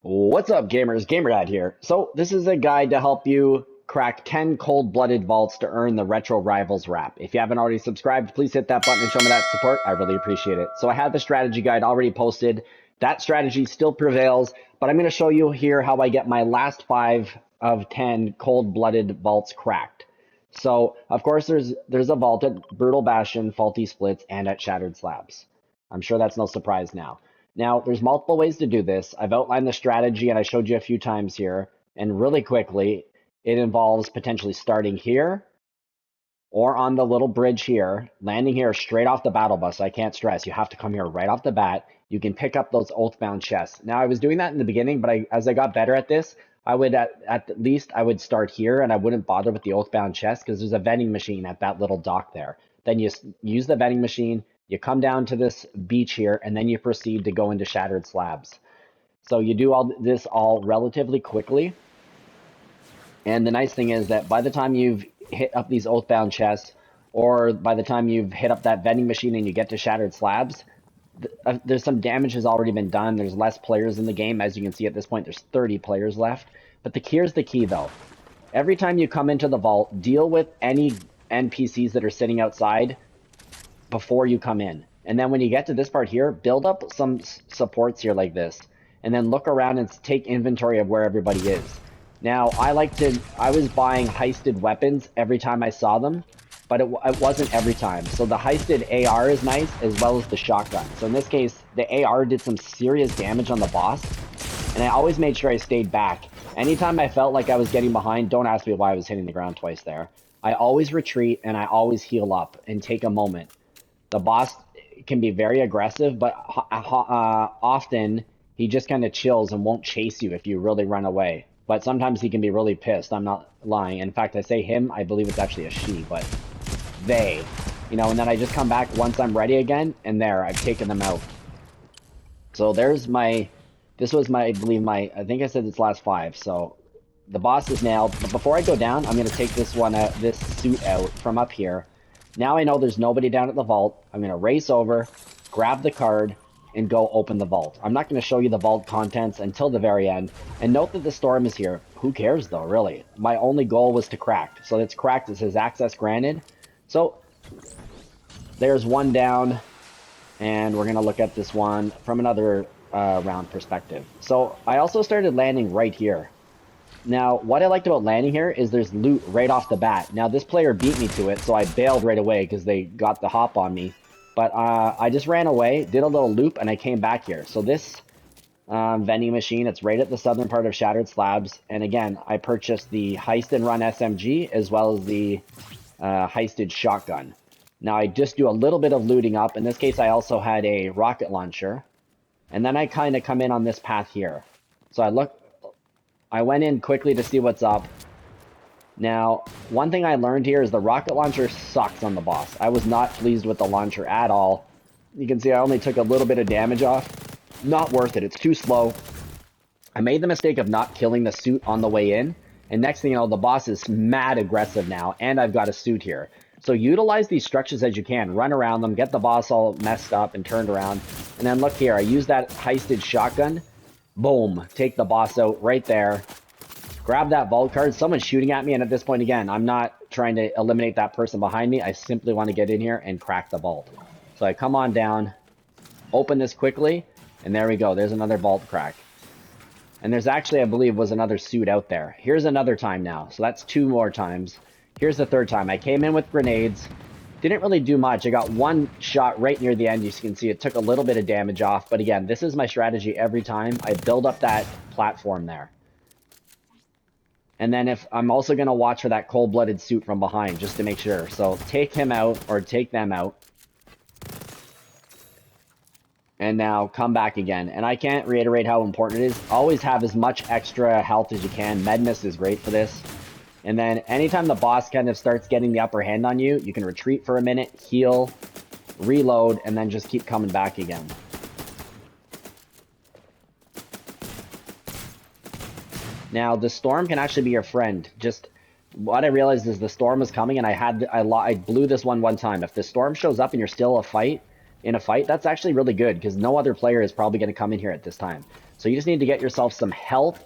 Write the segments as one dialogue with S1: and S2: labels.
S1: What's up, gamers? GamerDad here. So, this is a guide to help you crack 10 cold-blooded vaults to earn the Retro Rivals wrap. If you haven't already subscribed, please hit that button and show me that support. I really appreciate it. So, I have the strategy guide already posted. That strategy still prevails, but I'm going to show you here how I get my last 5 of 10 cold-blooded vaults cracked. So, of course, there's a vault at Brutal Bastion, Faulty Splits, and at Shattered Slabs. I'm sure that's no surprise now. Now, there's multiple ways to do this. I've outlined the strategy and I showed you a few times here. And really quickly, it involves potentially starting here or on the little bridge here, landing here straight off the battle bus. I can't stress, you have to come here right off the bat. You can pick up those Oathbound chests. Now, I was doing that in the beginning, but as I got better at this, I would at least I would start here and I wouldn't bother with the Oathbound chest because there's a vending machine at that little dock there. Then you use the vending machine, you come down to this beach here, and then you proceed to go into Shattered Slabs. So you do all this relatively quickly. And the nice thing is that by the time you've hit up these Oathbound chests, or by the time you've hit up that vending machine and you get to Shattered Slabs, there's some damage has already been done. There's less players in the game. As you can see at this point, there's 30 players left. But here's the key, though. Every time you come into the vault, deal with any NPCs that are sitting outside before you come in. And then when you get to this part here, build up some supports here like this. And then look around and take inventory of where everybody is. Now, I was buying heisted weapons every time I saw them, but it wasn't every time. So the heisted AR is nice, as well as the shotgun. So in this case, the AR did some serious damage on the boss, and I always made sure I stayed back. Anytime I felt like I was getting behind, don't ask me why I was hitting the ground twice there. I always retreat, and I always heal up and take a moment. The boss can be very aggressive, but often he just kind of chills and won't chase you if you really run away. But sometimes he can be really pissed. I'm not lying. In fact, I say him. I believe it's actually a she, but they. And then I just come back once I'm ready again, and there, I've taken them out. So this was I think I said it's last 5. So the boss is nailed. But before I go down, I'm going to take this suit out from up here. Now I know there's nobody down at the vault. I'm going to race over, grab the card, and go open the vault. I'm not going to show you the vault contents until the very end. And note that the storm is here. Who cares though, really? My only goal was to crack. So it's cracked. It says access granted. So there's one down. And we're going to look at this one from another round perspective. So I also started landing right here. Now, what I liked about landing here is there's loot right off the bat. Now, this player beat me to it, so I bailed right away because they got the hop on me. But I just ran away, did a little loop, and I came back here. So this vending machine, it's right at the southern part of Shattered Slabs. And again, I purchased the Heist and Run SMG as well as the Heisted Shotgun. Now, I just do a little bit of looting up. In this case, I also had a rocket launcher. And then I kind of come in on this path here. So I went in quickly to see what's up. Now, one thing I learned here is the rocket launcher sucks on the boss. I was not pleased with the launcher at all. You can see I only took a little bit of damage off. Not worth it. It's too slow. I made the mistake of not killing the suit on the way in. And next thing you know, the boss is mad aggressive now. And I've got a suit here. So utilize these structures as you can. Run around them. Get the boss all messed up and turned around. And then look here. I use that heisted shotgun. Boom. Take the boss out right there. Grab that vault card. Someone's shooting at me, and at this point, again, I'm not trying to eliminate that person behind me. I simply want to get in here and crack the vault. So I come on down, open this quickly, and there we go. There's another vault crack. And there's actually, I believe, was another suit out there. Here's another time now. So that's 2 more times. Here's the 3rd time. I came in with grenades. Didn't really do much. I got one shot right near the end. You can see it took a little bit of damage off. But again, this is my strategy every time. I build up that platform there. And then if I'm also going to watch for that cold-blooded suit from behind, just to make sure. So take him out, or take them out. And now come back again. And I can't reiterate how important it is. Always have as much extra health as you can. Med Mist is great for this. And then anytime the boss kind of starts getting the upper hand on you, you can retreat for a minute, heal, reload, and then just keep coming back again. Now, the storm can actually be your friend. Just what I realized is the storm was coming, and I blew this one time. If the storm shows up and you're still in a fight, that's actually really good because no other player is probably going to come in here at this time. So you just need to get yourself some health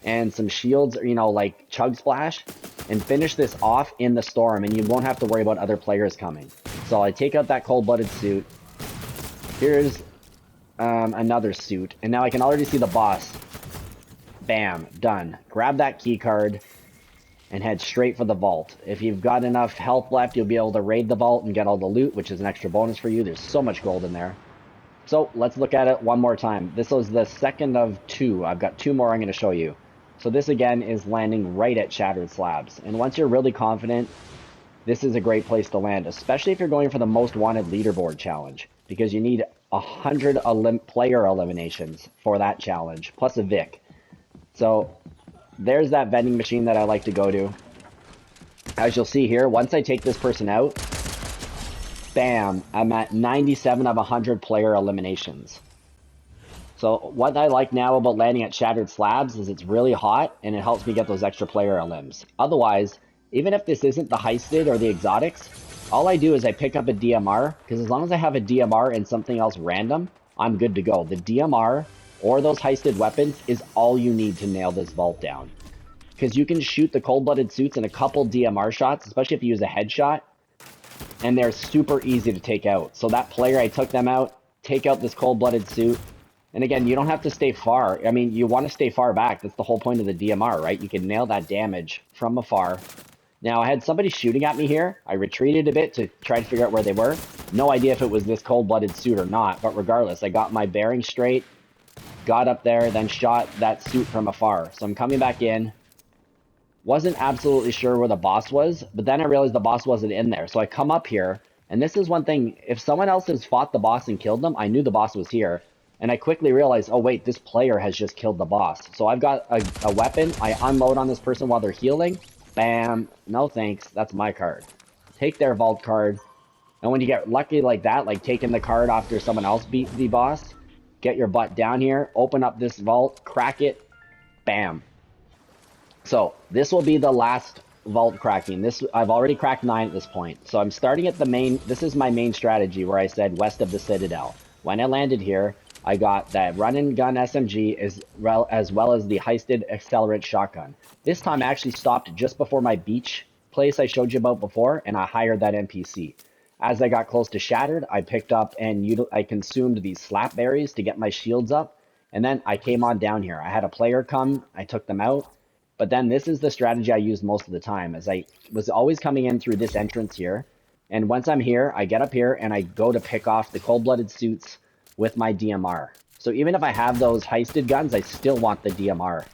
S1: and some shields, you know, like Chug Splash, and finish this off in the storm, and you won't have to worry about other players coming. So I take out that cold-blooded suit. Here's another suit, and now I can already see the boss. Bam, done. Grab that key card and head straight for the vault. If you've got enough health left, you'll be able to raid the vault and get all the loot, which is an extra bonus for you. There's so much gold in there. So let's look at it one more time. This was the second of two. I've got two more I'm going to show you. So this again is landing right at Shattered Slabs. And once you're really confident, this is a great place to land, especially if you're going for the most wanted leaderboard challenge, because you need 100 player eliminations for that challenge, plus a Vic. So there's that vending machine that I like to go to. As you'll see here, once I take this person out, bam, I'm at 97 of 100 player eliminations. So what I like now about landing at Shattered Slabs is it's really hot and it helps me get those extra player elims. Otherwise, even if this isn't the heisted or the exotics, all I do is I pick up a DMR, because as long as I have a DMR and something else random, I'm good to go. The DMR or those heisted weapons is all you need to nail this vault down. Because you can shoot the cold-blooded suits in a couple DMR shots, especially if you use a headshot, and they're super easy to take out. So that player, I took them out, take out this cold-blooded suit, and again, you don't have to stay far. I mean, you want to stay far back. That's the whole point of the DMR, right? You can nail that damage from afar. Now, I had somebody shooting at me here. I retreated a bit to try to figure out where they were. No idea if it was this cold-blooded suit or not, but regardless, I got my bearing straight, got up there, then shot that suit from afar. So I'm coming back in. Wasn't absolutely sure where the boss was, but then I realized the boss wasn't in there. So I come up here, and this is one thing. If someone else has fought the boss and killed them, I knew the boss was here. And I quickly realized, oh wait, this player has just killed the boss. So I've got a weapon. I unload on this person while they're healing. Bam. No thanks. That's my card. Take their vault card. And when you get lucky like that, like taking the card after someone else beat the boss, get your butt down here, open up this vault, crack it, bam. So this will be the last vault cracking. This I've already cracked 9 at this point. So I'm starting at the main. This is my main strategy where I said west of the Citadel. When I landed here, I got that run-and-gun SMG as well as the heisted accelerant shotgun. This time I actually stopped just before my beach place I showed you about before, and I hired that NPC. As I got close to Shattered, I picked up and I consumed these slap berries to get my shields up, and then I came on down here. I had a player come, I took them out, but then this is the strategy I used most of the time, as I was always coming in through this entrance here, and once I'm here, I get up here and I go to pick off the cold-blooded suits with my DMR. So even if I have those heisted guns, I still want the DMR.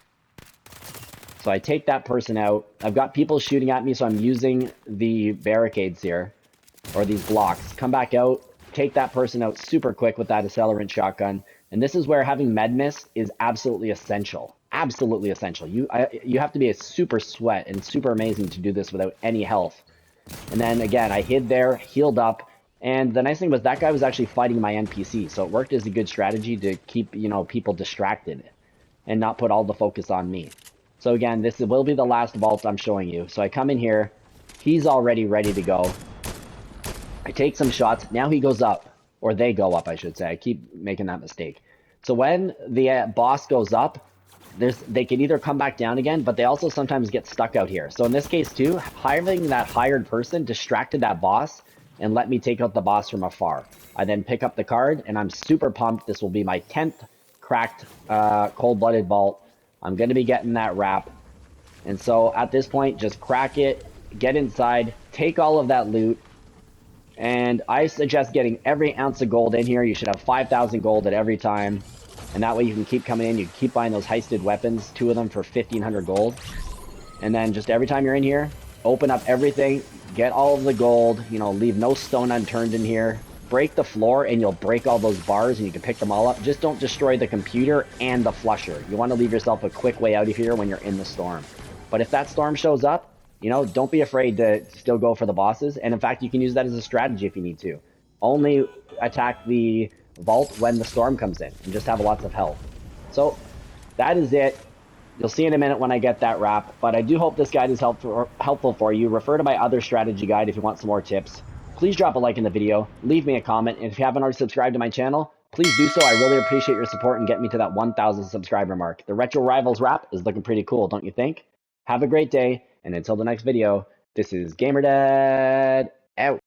S1: So I take that person out. I've got people shooting at me, so I'm using the barricades here, or these blocks. Come back out, take that person out super quick with that accelerant shotgun. And this is where having med miss is absolutely essential. Absolutely essential. You have to be a super sweat and super amazing to do this without any health. And then again, I hid there, healed up. And the nice thing was that guy was actually fighting my NPC, so it worked as a good strategy to keep, you know, people distracted and not put all the focus on me. So again, this will be the last vault I'm showing you. So I come in here, he's already ready to go. I take some shots, now he goes up, or they go up, I should say. I keep making that mistake. So when the boss goes up, they can either come back down again, but they also sometimes get stuck out here. So in this case too, hiring that hired person distracted that boss and let me take out the boss from afar. I then pick up the card, and I'm super pumped. This will be my 10th cracked cold-blooded vault. I'm going to be getting that wrap. And so at this point, just crack it, get inside, take all of that loot, and I suggest getting every ounce of gold in here. You should have 5,000 gold at every time, and that way you can keep coming in. You can keep buying those heisted weapons, 2 of them for 1,500 gold. And then just every time you're in here, open up everything, get all of the gold, you know, leave no stone unturned in here. Break the floor and you'll break all those bars and you can pick them all up. Just don't destroy the computer and the flusher. You want to leave yourself a quick way out of here when you're in the storm. But if that storm shows up, you know, don't be afraid to still go for the bosses. And in fact, you can use that as a strategy if you need to. Only attack the vault when the storm comes in and just have lots of health. that is it. You'll see in a minute when I get that wrap, but I do hope this guide is helpful for you. Refer to my other strategy guide if you want some more tips. Please drop a like in the video, leave me a comment, and if you haven't already subscribed to my channel, please do so. I really appreciate your support and get me to that 1,000 subscriber mark. The Retro Rivals wrap is looking pretty cool, don't you think? Have a great day, and until the next video, this is GamerDad out.